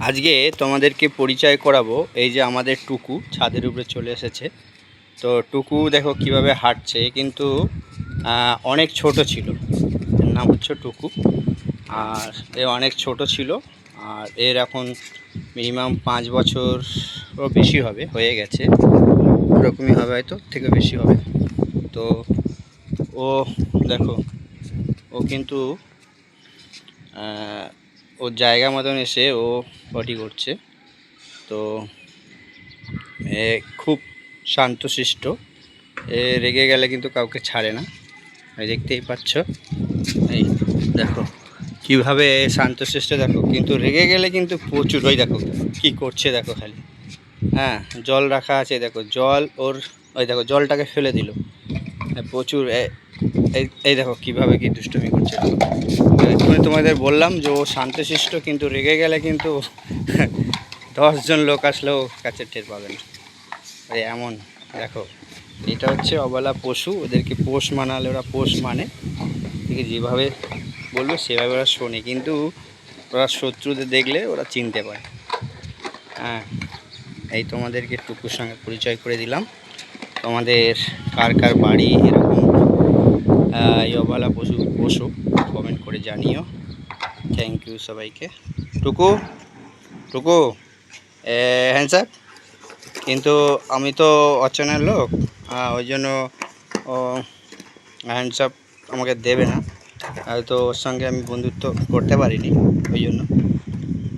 আজকে তোমাদেরকে পরিচয় করাবো এই যে আমাদের টুকু ছাদের উপরে চলে এসেছে। তো টুকু দেখো কিভাবে হাঁটছে, কিন্তু অনেক ছোট ছিল। এর নাম হচ্ছে টুকু। আর এ অনেক ছোট ছিল, আর এর এখন মিনিমাম 5 বছরও বেশি হবে, হয়ে গেছে এরকমই হবে, হয়তো থেকে বেশি হবে। তো ও দেখো, ও কিন্তু ওর জায়গা মতন এসে ও পটি করছে। তো খুব শান্তশিষ্ট, রেগে গেলে কিন্তু কাউকে ছাড়ে না, দেখতেই পাচ্ছ। এই দেখো কীভাবে শান্তশিষ্ট, দেখো কিন্তু রেগে গেলে কিন্তু প্রচুর, ওই দেখো কি করছে দেখো খালি। হ্যাঁ, জল রাখা আছে, দেখো জল ওর, ওই দেখো জলটাকে ফেলে দিল। প্রচুর এই দেখো কীভাবে কি দুষ্টুমি করছে। এক্ষুনি তোমাদের বললাম যে ও শান্তশিষ্ট, কিন্তু রেগে গেলে কিন্তু 10 জন লোক আসলেও কাছে টের পাবে না। এমন দেখো, এটা হচ্ছে অবলা পশু, ওদেরকে পোষ মানালে ওরা পোষ মানে, ঠিক যেভাবে বলবে সেভাবে ওরা শোনে, কিন্তু ওরা শত্রুদের দেখলে ওরা চিনতে পারে। হ্যাঁ, এই তোমাদেরকে টুকুর সঙ্গে পরিচয় করে দিলাম। তোমাদের কার কার বাড়ি এরকম এই অবলা পশু কমেন্ট করে জানিও। থ্যাংক ইউ সবাইকে। টুকু টুকু হ্যান্ডস আপ। কিন্তু আমি তো অচেনার লোক, ওই জন্য ও হ্যান্ডস আপ আমাকে দেবে না, হয়তো ওর সঙ্গে আমি বন্ধুত্ব করতে পারিনি ওই জন্য।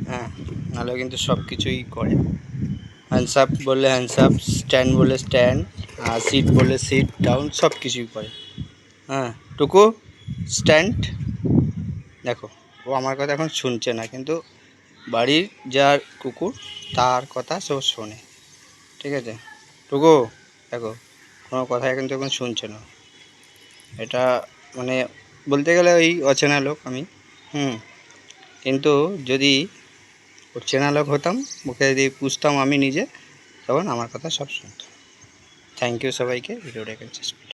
হ্যাঁ, নাহলে কিন্তু সব কিছুই করে। হ্যান্ডস আপ বললে হ্যান্ডস আপ, স্ট্যান্ড বললে স্ট্যান্ড, আর সিট বললে সিট ডাউন, সব কিছুই করে। হ্যাঁ টুকু স্ট্যান্ড। দেখো ও আমার কথা এখন শুনছে না, কিন্তু বাড়ির যার কুকুর তার কথা সে শোনে, ঠিক আছে। টুকু দেখো কোনো কথাই কিন্তু এখন শুনছে না। এটা মানে বলতে গেলে ওই অচেনা লোক আমি, কিন্তু যদি ওর চেনা লোক হতাম, ওকে যদি পুষতাম আমি নিজে, তখন আমার কথা সব শুনতো। থ্যাংক ইউ সবাইকে, ভিডিওটা এখানে শেষ করি।